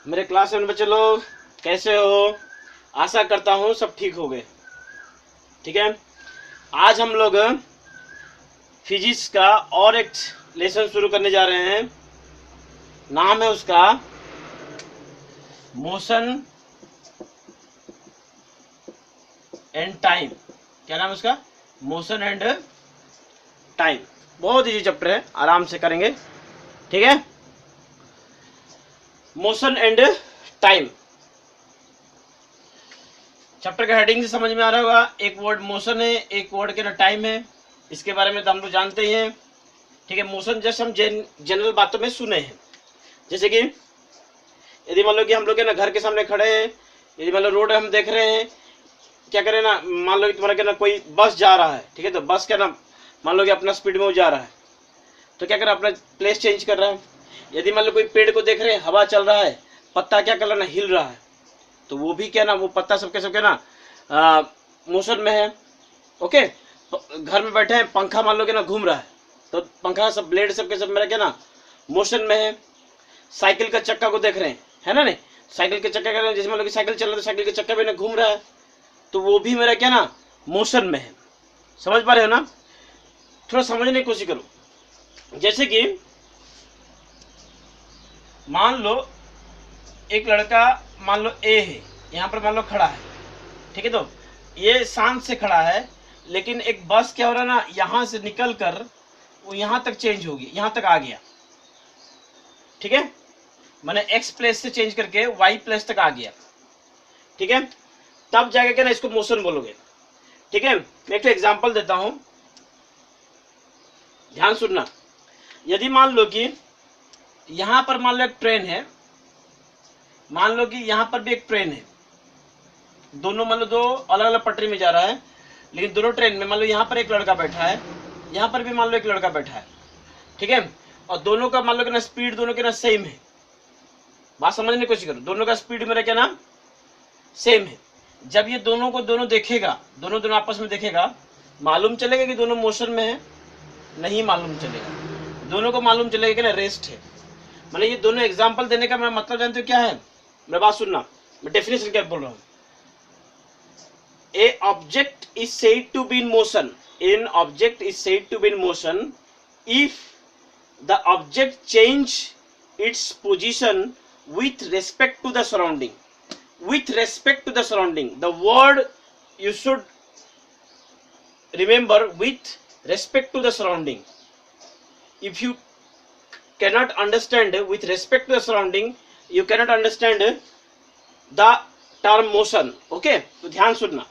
मेरे क्लास में बच्चे लोग कैसे हो? आशा करता हूँ सब ठीक हो गए। ठीक है, आज हम लोग फिजिक्स का और एक लेसन शुरू करने जा रहे हैं। नाम है उसका मोशन एंड टाइम। क्या नाम है उसका? Motion and time. बहुत इजी चैप्टर है, आराम से करेंगे। ठीक है, मोशन एंड टाइम चैप्टर का हेडिंग से समझ में आ रहा होगा। एक वर्ड मोशन है, एक वर्ड के ना टाइम है। इसके बारे में तो हम लोग जानते ही हैं। ठीक है, मोशन जस्ट हम जनरल बातों में सुने हैं। जैसे कि यदि मान लो कि हम लोग ना घर के सामने खड़े हैं, यदि मान लो रोड हम देख रहे हैं, क्या करें ना, मान लो कि तुम्हारा क्या ना कोई बस जा रहा है। ठीक है, तो बस क्या ना मान लो कि अपना स्पीड में वो जा रहा है, तो क्या करें, अपना प्लेस चेंज कर रहा है। यदि मान लो कोई पेड़ को देख रहे हैं, हवा चल रहा है, पत्ता क्या कर रहा है ना, हिल रहा है, तो वो भी क्या ना, वो पत्ता सबके ना मोशन में है। ओके, घर में बैठे हैं, पंखा मान लो कि ना घूम रहा है, तो पंखा सब ब्लेड सबके सब मेरा क्या ना मोशन में है। साइकिल का चक्का को देख रहे हैं, है ना, नहीं, साइकिल के चक्का का जैसे मान लो कि साइकिल चल रहा है, तो साइकिल के चक्का भी ना घूम रहा है, तो वो भी मेरा क्या ना मोशन में है। समझ पा रहे हो ना? थोड़ा समझने की कोशिश करो। जैसे कि मान लो एक लड़का मान लो ए है, यहाँ पर मान लो खड़ा है। ठीक है, तो ये शांत से खड़ा है, लेकिन एक बस क्या हो रहा है ना, यहां से निकल कर वो यहां तक चेंज होगी, यहां तक आ गया। ठीक है, मैंने एक्स प्लेस से चेंज करके वाई प्लेस तक आ गया। ठीक है, तब जाके क्या ना इसको मोशन बोलोगे। ठीक है, मैं एक एग्जांपल देता हूं, ध्यान सुनना। यदि मान लो कि यहां पर मान लो एक ट्रेन है, मान लो कि यहां पर भी एक ट्रेन है, दोनों मान लो दो अलग अलग पटरी में जा रहा है, लेकिन दोनों ट्रेन में मान लो यहाँ पर एक लड़का बैठा है, यहाँ पर भी मान लो एक लड़का बैठा है। ठीक है, और दोनों का मान लो कि ना स्पीड दोनों के ना सेम है। बात समझने की कोशिश करो, दोनों का स्पीड मेरा क्या ना सेम है। जब ये दोनों को दोनों देखेगा, दोनों दोनों आपस में देखेगा, मालूम चलेगा कि दोनों मोशन में है? नहीं मालूम चलेगा। दोनों को मालूम चलेगा कि ना रेस्ट है। मैंने ये दोनों एग्जाम्पल देने का मेरा मतलब जानते हो क्या है? मेरी बात सुनना, मैं डेफिनेशन क्या बोल रहा हूँ। A object is said to be in motion. An object is said to be in motion if the object change its position with respect to the surrounding. With respect to the surrounding. The word you should remember, with respect to the surrounding. If you cannot understand with respect to the surrounding, you cannot understand the term motion. Okay? तो ध्यान सुनना।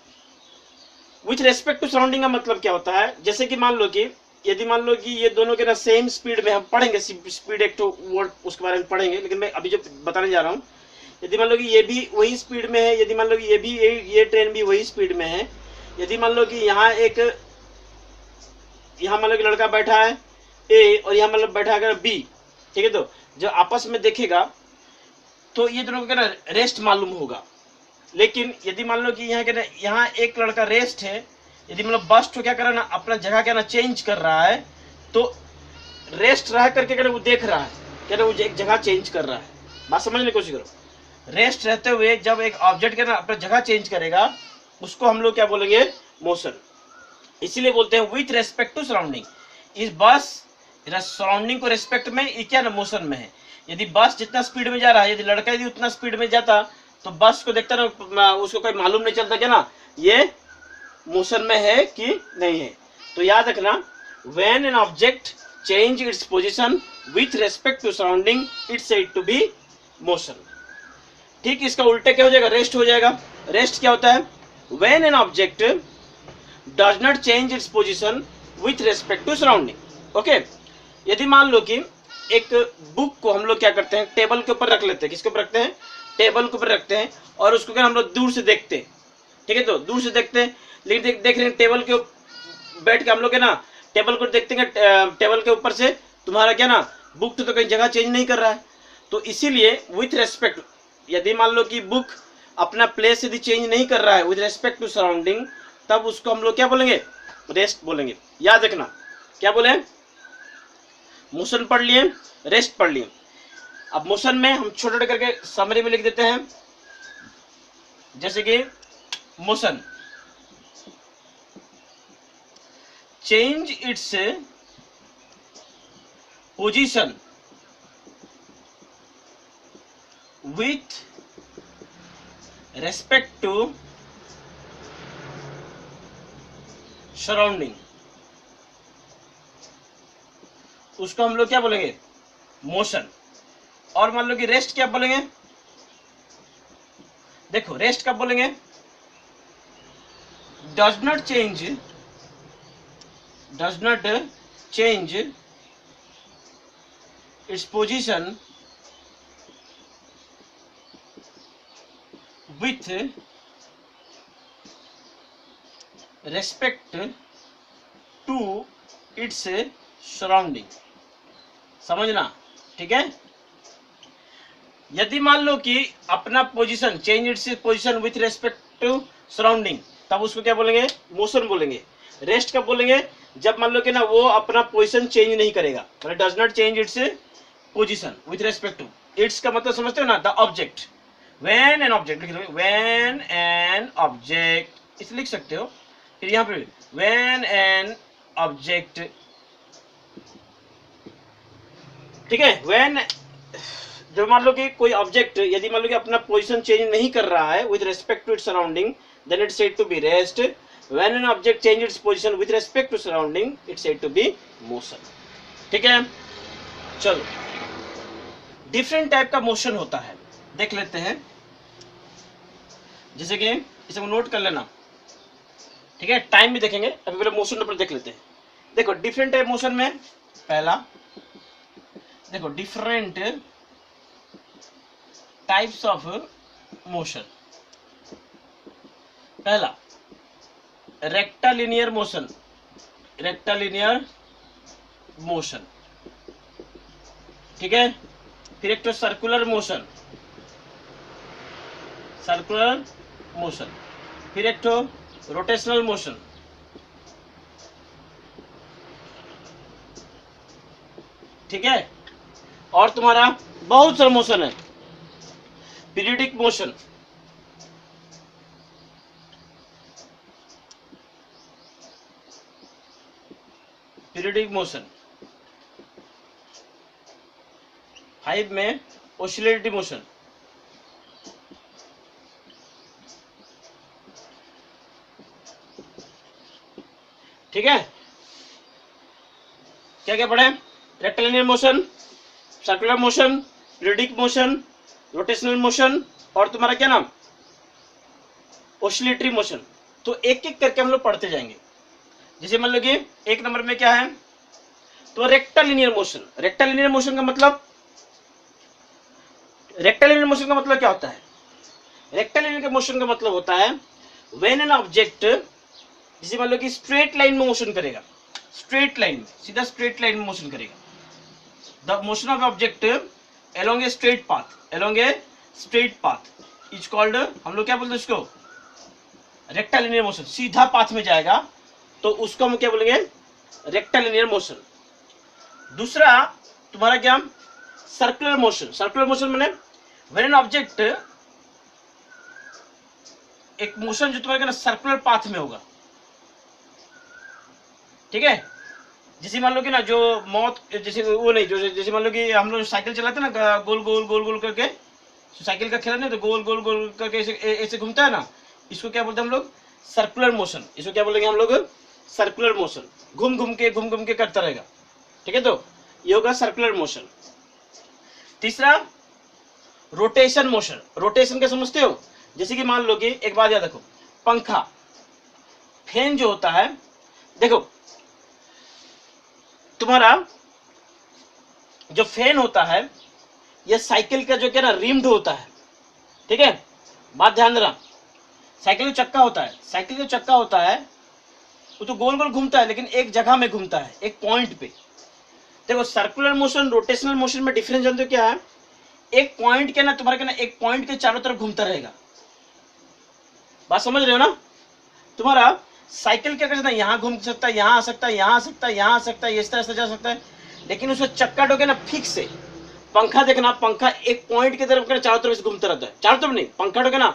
With respect to surrounding का मतलब क्या होता है? जैसे कि मान लो कि यदि मान लो कि ये दोनों के ना सेम स्पीड में, हम पढ़ेंगे स्पीड एक तो वर्ड उसके बारे में पढ़ेंगे, लेकिन मैं अभी जो बताने जा रहा हूँ, यदि मान लो कि ये भी वही स्पीड में है, यदि मान लो कि ये भी ये ट्रेन भी वही स्पीड में है, यदि मान लो कि यहाँ मान लो कि लड़का बैठा है ए और यहाँ मतलब बैठा है बी। ठीक है, तो जब आपस में देखेगा तो ये दोनों को ना रेस्ट मालूम होगा। लेकिन यदि मान लो कि यहाँ एक लड़का रेस्ट है, यदि मतलब बस तो क्या कर रहा है ना, अपना जगह क्या ना चेंज कर रहा है, तो रेस्ट रह करके क्या वो देख रहा है, क्या वो एक जगह चेंज कर रहा है। बात समझने की कोशिश करो। रेस्ट रहते हुए जब एक ऑब्जेक्ट क्या ना अपना जगह चेंज करेगा, उसको हम लोग क्या बोलेंगे? मोशन। इसीलिए बोलते हैं विथ रेस्पेक्ट टू सराउंडिंग। इस बस सराउंडिंग को रेस्पेक्ट में ये क्या ना मोशन में है। यदि बस जितना स्पीड में जा रहा है, यदि लड़का यदि उतना स्पीड में जाता, तो बस को देखता ना, उसको कोई मालूम नहीं चलता क्या ना ये मोशन में है कि नहीं है। तो याद रखना, when an object change its position with respect to surrounding, it's said to be motion. ठीक, इसका उल्टे क्या हो जाएगा? रेस्ट हो जाएगा। रेस्ट क्या होता है? When an object does not change its position with respect to surrounding. Okay, यदि मान लो कि एक बुक को हम लोग क्या करते हैं, टेबल के ऊपर रख लेते हैं। किसके ऊपर रखते हैं? टेबल के ऊपर रखते हैं, और उसको क्या हम लोग दूर से देखते हैं। ठीक है, तो दूर से देखते हैं, लेकिन देख रहे हैं टेबल के बैठ के हम लोग ना टेबल को देखते हैं, टेबल के ऊपर से तुम्हारा क्या ना बुक तो कहीं जगह चेंज नहीं कर रहा है। तो इसीलिए विथ रेस्पेक्ट, यदि मान लो कि बुक अपना प्लेस यदि चेंज नहीं कर रहा है विथ रेस्पेक्ट टू सराउंडिंग, तब उसको हम लोग क्या बोलेंगे? रेस्ट बोलेंगे। याद रखना, क्या बोले? मोशन पढ़ लिए, रेस्ट पढ़ लिए। अब मोशन में हम छोटे छोटे करके समरी में लिख देते हैं, जैसे कि motion change its position with respect to surrounding, उसको हम लोग क्या बोलेंगे, मोशन। और मान लो कि रेस्ट क्या बोलेंगे, देखो रेस्ट कब बोलेंगे, does not change its position with respect to its surrounding, समझना, ठीक है। यदि मान लो कि अपना position change its position with respect to surrounding, तब उसको क्या बोलेंगे, मोशन बोलेंगे। रेस्ट कब बोलेंगे, जब मान लो कि ना वो अपना पोजीशन चेंज नहीं करेगा, मतलब does not change its position with respect to, its का मतलब समझते हो ना, the object, when an object लिख दो, व्हेन एन ऑब्जेक्ट इसे लिख सकते हो। फिर यहां पे व्हेन एन ऑब्जेक्ट, ठीक है, व्हेन जब मान लो कि कोई ऑब्जेक्ट यदि मान लो कि अपना पोजीशन चेंज नहीं कर रहा है with respect to its surrounding, then it's said to be rest. When an object change its position with respect to surrounding, it's said to be motion, ठीक है। चलो डिफरेंट टाइप का मोशन होता है, देख लेते हैं, जैसे कि इसे नोट कर लेना, ठीक है, टाइम भी देखेंगे, अभी पहले मोशन पर देख लेते हैं। देखो डिफरेंट टाइप मोशन में, पहला देखो डिफरेंट टाइप्स ऑफ मोशन, पहला रेक्टालिनियर मोशन, ठीक है। फिर एक तो सर्कुलर मोशन, फिर एक तो रोटेशनल मोशन, ठीक है। और तुम्हारा बहुत सारा मोशन है, पीरियडिक मोशन, फाइव में ऑसिलेटरी मोशन, ठीक है। क्या क्या पढ़े, rectilinear motion, circular motion, periodic motion, rotational motion, और तुम्हारा क्या नाम, ऑसिलेटरी मोशन। तो एक एक करके हम लोग पढ़ते जाएंगे। जैसे मान लो कि एक नंबर में क्या है, तो रेक्टिलिनियर मोशन, रेक्टिलिनियर मोशन का मतलब, रेक्टिलिनियर मोशन का मतलब क्या होता है, रेक्टिलिनियर मोशन का मतलब होता है व्हेन एन ऑब्जेक्ट, जैसे मान लो कि स्ट्रेट लाइन में मोशन करेगा, स्ट्रेट लाइन में, सीधा स्ट्रेट लाइन में मोशन करेगा, the motion of object along a straight path is called, हम लोग क्या बोलते हैं उसको, रेक्टिलिनियर मोशन, सीधा पाथ में जाएगा तो उसको हम क्या बोलेंगे, रेक्टिलिनियर मोशन। दूसरा तुम्हारा क्या, सर्कुलर मोशन, माने व्हेन एन ऑब्जेक्ट, एक मोशन जो तुम्हारे सर्कुलर पाथ में होगा, ठीक है। जैसे मान लो कि ना जो मौत, जैसे वो नहीं, जो जैसे मान लो कि हम लोग साइकिल चलाते हैं ना, गोल गोल गोल गोल करके, साइकिल का खेला नहीं, तो गोल गोल गोल करके ऐसे घूमता है ना, इसको क्या बोलते हैं हम लोग, सर्कुलर मोशन। इसको क्या बोलेंगे हम लोग, सर्कुलर मोशन, घूम घूम के करता रहेगा, ठीक है, तो ये होगा सर्कुलर मोशन। तीसरा रोटेशन मोशन, रोटेशन क्या समझते हो, जैसे कि मान लो कि एक बात याद रखो, पंखा, फैन जो होता है, देखो तुम्हारा जो फैन होता है, यह साइकिल का जो क्या ना रिम्ड होता है, ठीक है, बात ध्यान देना। साइकिल का चक्का होता है, साइकिल का चक्का होता है, वो तो गोल गोल घूमता है, लेकिन एक जगह में घूमता है, एक पॉइंट पे। देखो सर्कुलर मोशन, रोटेशनल मोशन में डिफरेंस जानते हो क्या है, एक पॉइंट के ना तुम्हारे ना एक पॉइंट के चारों तरफ घूमता रहेगा, बात समझ रहे हो ना। तुम्हारा साइकिल क्या कर सकता है, यहाँ घूम सकता है, यहाँ आ सकता है, यहाँ आ सकता है, यहाँ आ सकता है, इस तरह से जा सकता है, लेकिन उसका चक्का डोके ना फिक्स है, पंखा देखना, पंखा एक पॉइंट की तरफ चारों तरफ से घूमता रहता है, चारों तरफ नहीं, पंखा तो ना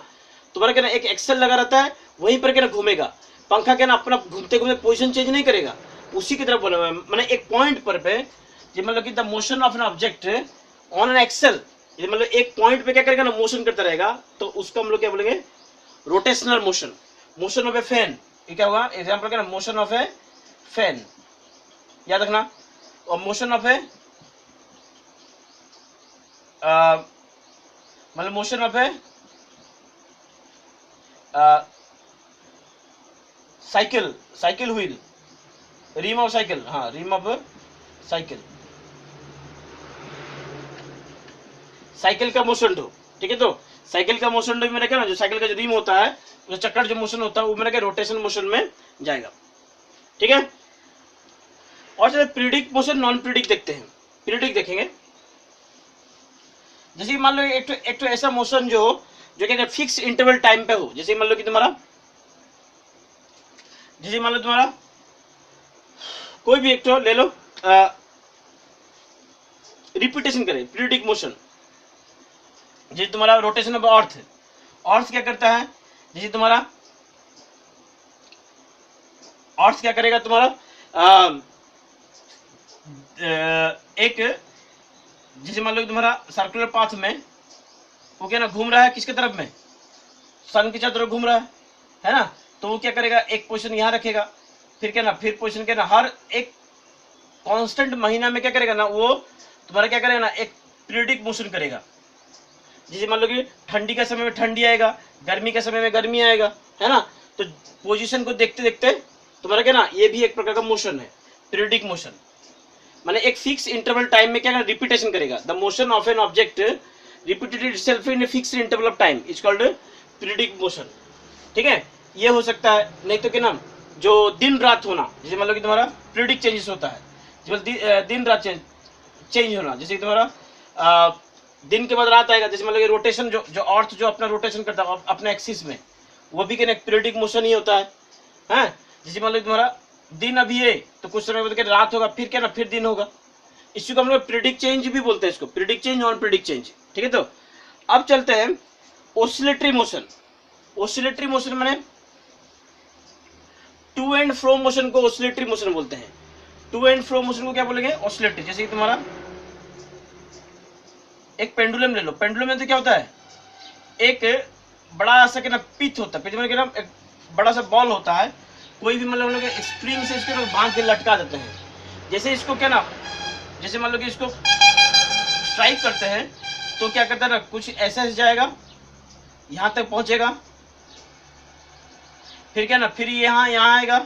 तुम्हारा क्या ना एक एक्सेल लगा रहता है, वहीं पर क्या ना घूमेगा पंखा, क्या ना अपना घूमते घूमते पोजीशन चेंज नहीं करेगा, उसी की तरफ बोला हुआ है। मैंने एक पॉइंट पर पे जी मतलब कि the motion of an object on an axle, ये मतलब एक पॉइंट पे क्या करेगा ना मोशन करता रहेगा, तो उसको हम लोग क्या बोलेंगे, rotational motion. Motion of A fan, ये क्या होगा, एग्जाम्पल क्या ना मोशन ऑफ ए फैन, याद रखना। और मोशन ऑफ ए मतलब motion of a cycle, cycle wheel, rim of cycle, हाँ रिम ऑफ साइकिल, साइकिल का मोशन दो, ठीक है। तो साइकिल का मोशन दो मेरा क्या ना, जो साइकिल का जो रिम होता है, जो चक्कर जो मोशन होता है, वो मेरा क्या रोटेशन मोशन में जाएगा, ठीक है। और जैसे पीरियडिक मोशन, नॉन पीरियडिक देखते हैं। पीरियडिक देखेंगे, जैसे मान लो एक तो ऐसा मोशन जो क्या फिक्स इंटरवल टाइम पे हो, जैसे मान लो कि तुम्हारा, जैसे मान लो तुम्हारा कोई भी एक तो ले लो, रिपीटेशन करे, पीरियडिक मोशन, जैसे तुम्हारा रोटेशन ऑफ अर्थ, अर्थ क्या करता है, जैसे तुम्हारा अर्थ क्या करेगा तुम्हारा, एक जैसे मान लो तुम्हारा सर्कुलर पाथ में वो क्या ना घूम रहा है, किसके तरफ में, सन की चारों तरफ घूम रहा है ना, तो वो क्या करेगा, एक पोजीशन यहाँ रखेगा, फिर क्या ना फिर पोजीशन क्या ना हर एक कांस्टेंट महीना में क्या करेगा ना, वो तुम्हारा क्या करेगा ना एक पीरियडिक मोशन करेगा। जैसे मान लो कि ठंडी के समय में ठंडी आएगा, गर्मी के समय में गर्मी आएगा, है ना, तो पोजीशन को देखते देखते तुम्हारा क्या ना ये भी एक प्रकार का मोशन है, पीरियडिक मोशन। माने एक फिक्स इंटरवल टाइम में क्या रिपीटेशन करेगा, the motion of an object repeated itself in a fixed interval of time is called periodic motion, ठीक है। ये हो सकता है, नहीं तो क्या नाम जो दिन रात होना, जैसे मान लो कि तुम्हारा पीरियडिक चेंजेस होता है, दिन रात चेंज होना, जैसे तुम्हारा दिन के बाद रात आएगा, जैसे मान लो कि रोटेशन जो अर्थ जो अपना रोटेशन करता है अपने एक्सिस में, वो भी क्या पीरियडिक मोशन ही होता है। जैसे मान लो तुम्हारा दिन अभी है, तो कुछ समय बाद रात होगा, फिर क्या ना फिर दिन होगा, इसी को हम लोग पीरियडिक चेंज भी बोलते हैं, इसको periodic change, non periodic change, ठीक है। तो अब चलते हैं ऑसिलेटरी मोशन। ऑसिलेटरी मोशन माने टू एंड फ्रो मोशन को ऑसिलेटरी मोशन बोलते हैं। टू एंड फ्रो मोशन को क्या बोलेंगे, ऑसिलेटरी। जैसे कि तुम्हारा एक पेंडुलम ले लो, पेंडुलम में तो क्या होता है, एक बड़ा सा क्या पिच होता है, पिच में क्या एक बड़ा सा बॉल होता है, कोई भी मतलब हम लोग स्प्रिंग से इसको बांध के लटका देते हैं। जैसे इसको क्या ना, जैसे मान लो कि इसको स्ट्राइक करते हैं, तो क्या करता है ना, कुछ ऐसे जाएगा, यहां तक पहुंचेगा, फिर क्या ना फिर यहाँ आएगा,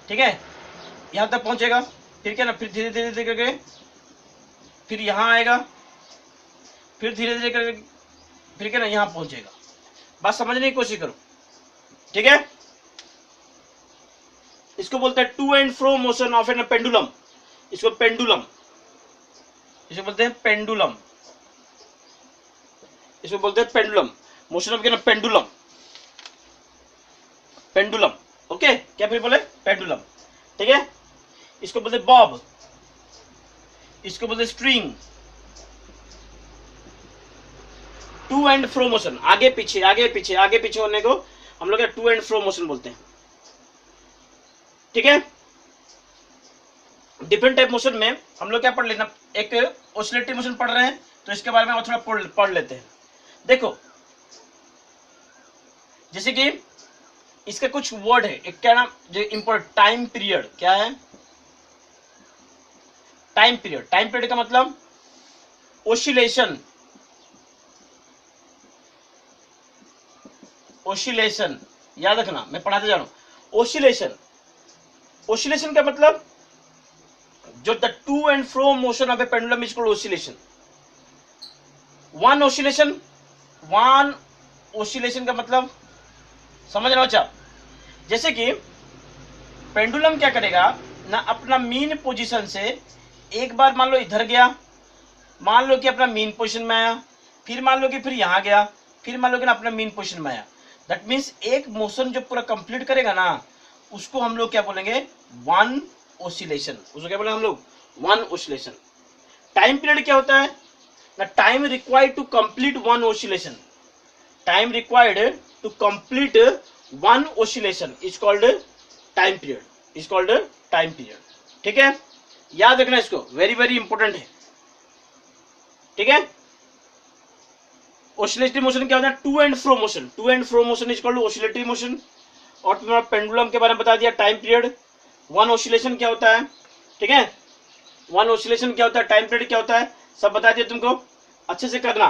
ठीक है, यहां तक पहुंचेगा, फिर क्या ना फिर धीरे धीरे धीरे करके फिर यहाँ आएगा, फिर धीरे धीरे करके फिर क्या ना यहाँ पहुंचेगा। बात समझने की कोशिश करो, ठीक है। इसको बोलते हैं to and fro motion of an pendulum, इसको पेंडुलम, इसको बोलते हैं पेंडुलम, इसको बोलते हैं पेंडुलम, मोशन ऑफ क्या ना पेंडुलम, पेंडुलम, ओके, क्या फिर बोले पेंडुलम, ठीक है। इसको बोलते बॉब, इसको बोलते string. To and fro motion, आगे पीछे आगे पीछे आगे पीछे होने को हम लोग टू एंड फ्रो मोशन बोलते हैं, ठीक है। डिफरेंट टाइप मोशन में हम लोग क्या पढ़ लेना, एक ऑसिलेटरी मोशन पढ़ रहे हैं, तो इसके बारे में और थोड़ा पढ़ लेते हैं। देखो जैसे कि इसका कुछ वर्ड है, एक क्या नाम जो इंपॉर्टेंट, टाइम पीरियड, क्या है टाइम पीरियड। टाइम पीरियड का मतलब ओसिलेशन, ओसिलेशन याद रखना, मैं पढ़ाते जा रहा हूं। ओसिलेशन, ओसिलेशन का मतलब जो the two and fro motion of A pendulum is called oscillation. One oscillation, one oscillation का मतलब समझ रहे हो आप, जैसे कि पेंडुलम क्या करेगा ना, अपना मीन पोजीशन से एक बार मान लो इधर गया, मान लो कि अपना मीन पोजीशन में आया, फिर मान लो कि फिर यहां गया, फिर मान लो कि ना अपना मीन पोजीशन में आया। दैट मीन्स एक मोशन जो पूरा कंप्लीट करेगा ना, उसको हम लोग क्या बोलेंगे, वन ओसिलेशन, उसको क्या बोलेंगे हम लोग, वन ओसिलेशन। टाइम पीरियड क्या होता है, the time required to complete one oscillation, time required to complete one oscillation is called time period, is called time period. ठीक है, याद रखना इसको, वेरी वेरी इंपॉर्टेंट है. ठीक है, ऑसिलेटरी मोशन क्या होता है? To and fro motion, to and fro motion is called oscillatory motion. और तुम्हारा पेंडुलम के बारे में बता दिया, टाइम पीरियड. वन ऑसिलेशन क्या होता है? ठीक है, वन ऑसिलेशन क्या होता है, टाइम पीरियड क्या होता है, सब बता दिया तुमको, अच्छे से करना.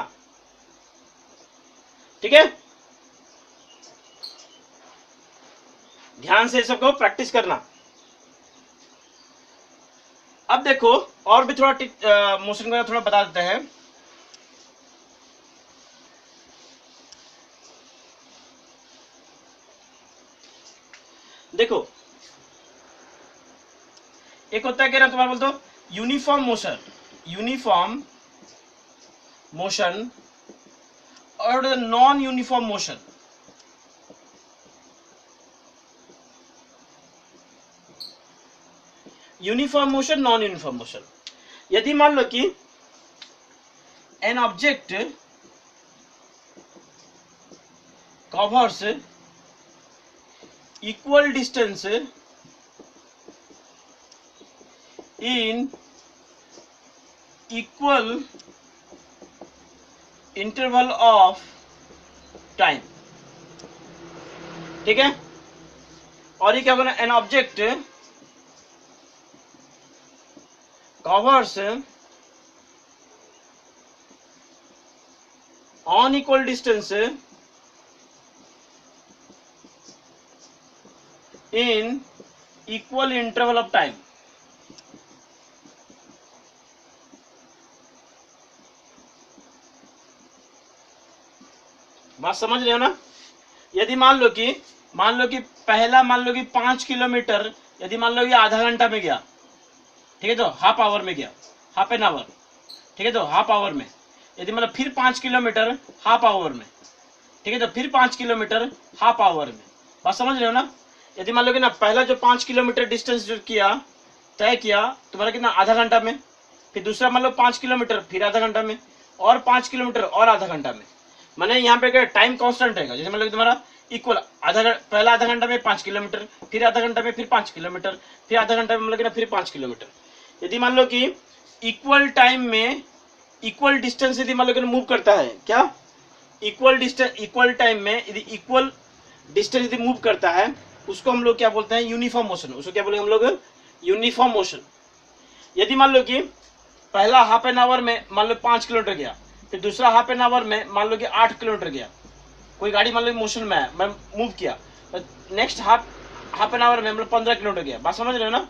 ठीक है, ध्यान से सबको प्रैक्टिस करना. अब देखो और भी थोड़ा मोशन के बारे में थोड़ा बता देते हैं. देखो एक होता है क्या ना, तुम्हारा बोल दो यूनिफॉर्म मोशन, यूनिफॉर्म मोशन और non uniform motion. Uniform motion, non uniform motion. यदि मान लो कि an object covers equal distance in equal interval of time. ठीक है, और ये क्या होगा, an object covers on equal distance in equal interval of time. बात समझ रहे हो ना? यदि मान लो कि पहला मान लो कि 5 किलोमीटर, यदि मान लो कि आधा घंटा में गया, ठीक है, तो हाफ आवर में गया, हाफ एन आवर. ठीक है, तो हाफ आवर में. यदि मतलब फिर 5 किलोमीटर हाफ आवर में. ठीक है, तो फिर 5 किलोमीटर हाफ आवर में. बात समझ रहे हो ना? यदि मान लो कि ना पहला जो 5 किलोमीटर डिस्टेंस जो किया, तय किया, तुम्हारा कितना, आधा घंटा में. फिर दूसरा मान लो 5 किलोमीटर फिर आधा घंटा में, और 5 किलोमीटर और आधा घंटा में. माने यहाँ पे क्या टाइम कांस्टेंट रहेगा. जैसे मतलब तुम्हारा इक्वल पहला आधा घंटा में 5 किलोमीटर, फिर आधा घंटा में फिर 5 किलोमीटर, फिर आधा घंटा में मतलब फिर 5 किलोमीटर. यदि मान लो कि इक्वल टाइम में इक्वल डिस्टेंस यदि मान लो कि मूव करता है, क्या इक्वल डिस्टेंस, इक्वल टाइम में यदि इक्वल डिस्टेंस यदि मूव करता है, उसको हम लोग क्या बोलते हैं, यूनिफॉर्म मोशन. उसको क्या बोलेंगे हम लोग, यूनिफॉर्म मोशन. यदि मान लो कि पहला हाफ एन आवर में मान लो 5 किलोमीटर गया, फिर दूसरा हाफ एन आवर में मान लो कि 8 किलोमीटर गया, कोई गाड़ी मान लो मोशन में है, मैं मूव किया, नेक्स्ट हाफ एन आवर में मतलब 15 किलोमीटर गया. बात समझ रहे हो ना?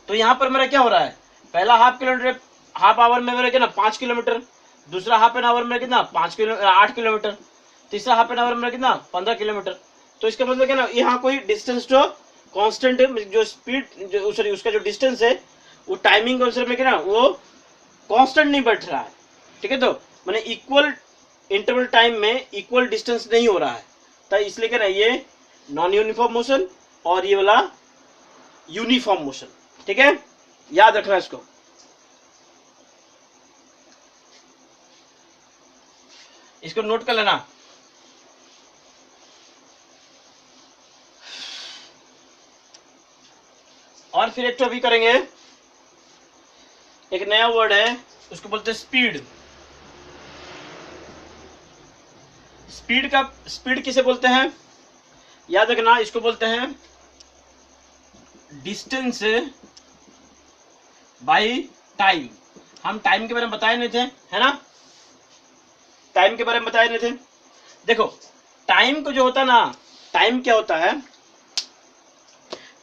तो यहाँ पर मेरा क्या हो रहा है, पहला हाफ आवर में मेरा क्या ना 5 किलोमीटर, दूसरा हाफ एन आवर में कितना 8 किलोमीटर, तीसरा हाफ एन आवर में कितना 15 किलोमीटर. तो इसका मतलब क्या ना, यहाँ कोई डिस्टेंस जो कांस्टेंट जो स्पीड जो सॉरी उसका जो डिस्टेंस है वो टाइमिंग अनुसार में क्या ना वो कांस्टेंट नहीं बढ़ रहा है. ठीक है, तो मैंने इक्वल इंटरवल टाइम में इक्वल डिस्टेंस नहीं हो रहा है, तो इसलिए क्या ना ये नॉन यूनिफॉर्म मोशन और ये वाला यूनिफॉर्म मोशन. ठीक है, याद रखना इसको. इसको नोट कर लेना. और फिर एक तो अभी करेंगे, एक नया वर्ड है, उसको बोलते हैं स्पीड. स्पीड किसे बोलते हैं, याद रखना, इसको बोलते हैं डिस्टेंस बाय टाइम. हम टाइम के बारे में बताए नहीं थे, है ना? टाइम के बारे में बताए नहीं थे. देखो टाइम को जो होता है ना, टाइम क्या होता है,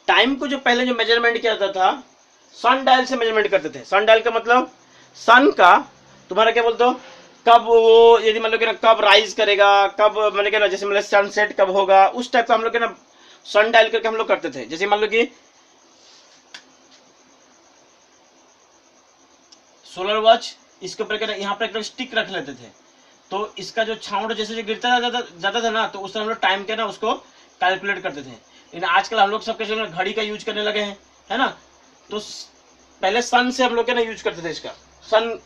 टाइम को जो पहले जो मेजरमेंट किया जाता था, सन डायल से मेजरमेंट करते थे. सन डायल का मतलब सन का तुम्हारा क्या बोलते हो, कब वो यदि मतलब कि ना कब राइज करेगा, कब मतलब कि ना जैसे मतलब सनसेट कब होगा, उस टाइप का हम लोग के ना सन डायल करके हम लोग करते थे. जैसे मान लो कि सोलर वॉच, इसके ऊपर यहाँ पर स्टिक रख लेते थे, तो इसका जो छाउंड जैसे जो गिरता जाता था ना, तो उस तरह हम लोग टाइम के ना उसको कैलकुलेट करते थे. लेकिन आजकल हम लोग सबके घड़ी का यूज करने लगे हैं, है ना? तो पहले सन से हम लोग क्या ना यूज करते थे, इसका सन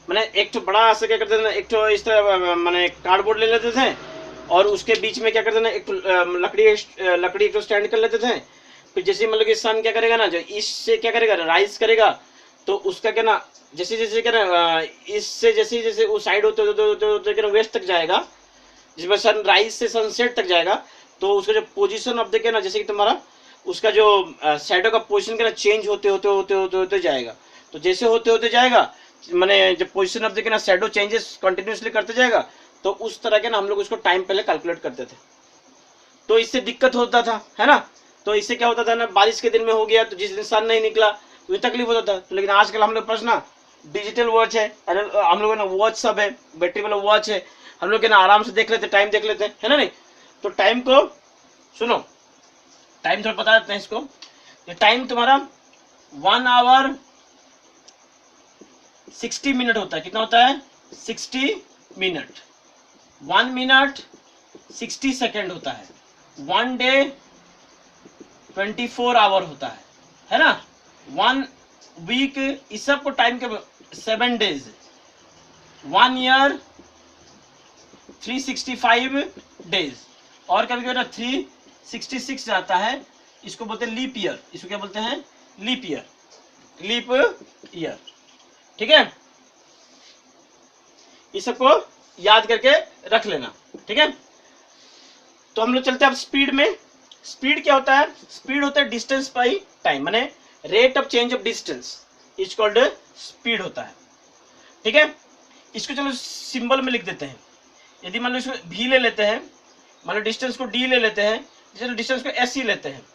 मैंने एक तो बड़ा ऐसे क्या करते थे ना, एक तो इस तरह मैंने कार्डबोर्ड ले लेते थे और उसके बीच में क्या करते ना, एक तो लकड़ी एक तो स्टैंड कर लेते थे। फिर जैसे मतलब कि सन क्या करेगा ना, जो ईस्ट से क्या करेगा, राइज करेगा, तो उसका क्या ना, जैसे जैसे क्या ना ईस्ट से जैसे जैसे वो साइड होते होते होते होते क्या ना वेस्ट तक जाएगा, जिसमें सन राइज से सनसेट तक जाएगा, तो उसका जो पोजीशन ऑफ द क्या ना, जैसे कि तुम्हारा उसका जो शैडो का पोजीशन क्या ना चेंज होते होते होते होते होते जाएगा। तो जैसे होते होते जाएगा, मैंने जब पोजीशन ऑफ द क्या ना शैडो चेंजेस कंटिन्यूसली करते जाएगा, तो उस तरह के ना हम लोग उसको टाइम पहले कैलकुलेट करते थे। तो इससे दिक्कत होता था, है ना। तो इससे क्या होता था ना, बारिश के दिन में हो गया तो जिस दिन सन नहीं निकला तो ये तकलीफ होता था। तो लेकिन आजकल हम लोग पास ना डिजिटल वॉच है, हम लोग ना वॉच सब है, बैटरी वाला वॉच है, हम लोग ना आराम से देख लेते, टाइम देख लेते हैं, है ना। नहीं तो टाइम को सुनो, टाइम थोड़ा बता देते हैं इसको। ये टाइम तुम्हारा 1 आवर 60 मिनट होता है। कितना होता है? 60 मिनट। 1 मिनट 60 सेकेंड होता है। 1 डे 24 आवर होता है ना। 1 वीक, इस सब को टाइम के 7 डेज। 1 ईयर 365 डेज, और कभी कभी 366 जाता है, इसको बोलते हैं लीप ईयर। इसको क्या बोलते हैं? Leap year, leap year. ठीक है, इस सबको याद करके रख लेना, ठीक है। तो हम लोग चलते हैं अब स्पीड में। स्पीड क्या होता है? स्पीड होता है डिस्टेंस बाई टाइम, माने rate of change of distance is called speed होता है, ठीक है। इसको चलो सिंबल में लिख देते हैं। यदि मान लो इसको भी ले लेते हैं, मान लो डिस्टेंस को डी ले लेते हैं, चलो डिस्टेंस को एस ही लेते हैं,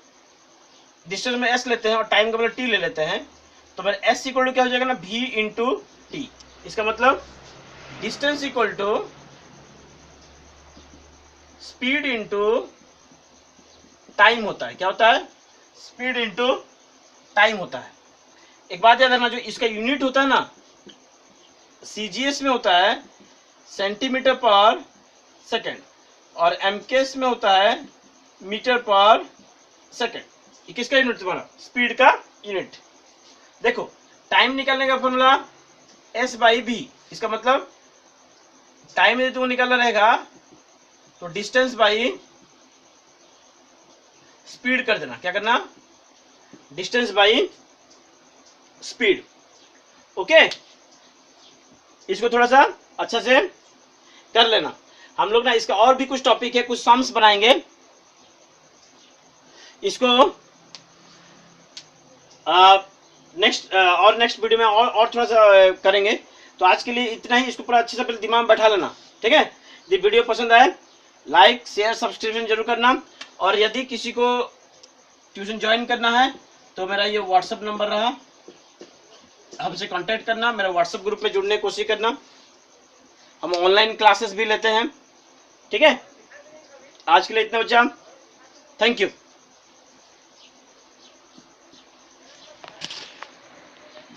डिस्टेंस में एस लेते हैं और टाइम का मतलब टी ले लेते हैं, तो मेरा एस इक्वल टू क्या हो जाएगा ना, भी इंटू टी। इसका मतलब distance equal to speed into time होता है। क्या होता है? स्पीड इंटू टाइम होता है। एक बात याद रखना, जो इसका यूनिट होता है ना, सीजीएस में होता है सेंटीमीटर पर सेकेंड, और एमकेएस में होता है मीटर पर सेकेंड। ये किसका यूनिट? तुम्हारा स्पीड का यूनिट। देखो टाइम निकालने का फॉर्मूला एस बाई बी। इसका मतलब टाइम यदि तुमको निकालना रहेगा तो डिस्टेंस बाई स्पीड कर देना। क्या करना? Distance by speed. ओके, इसको थोड़ा सा अच्छा से कर लेना। हम लोग ना इसका और भी कुछ टॉपिक है, कुछ सम्स बनाएंगे, इसको नेक्स्ट वीडियो में और थोड़ा सा करेंगे। तो आज के लिए इतना ही। इसको पूरा अच्छे से पहले दिमाग में बैठा लेना, ठीक है। यदि वीडियो पसंद आए लाइक शेयर सब्सक्रिप्शन जरूर करना। और यदि किसी को ट्यूशन ज्वाइन करना है तो मेरा ये व्हाट्सएप नंबर रहा, हमसे कांटेक्ट करना, मेरा व्हाट्सएप ग्रुप में जुड़ने की कोशिश करना। हम ऑनलाइन क्लासेस भी लेते हैं, ठीक है। आज के लिए इतना बचा, थैंक यू।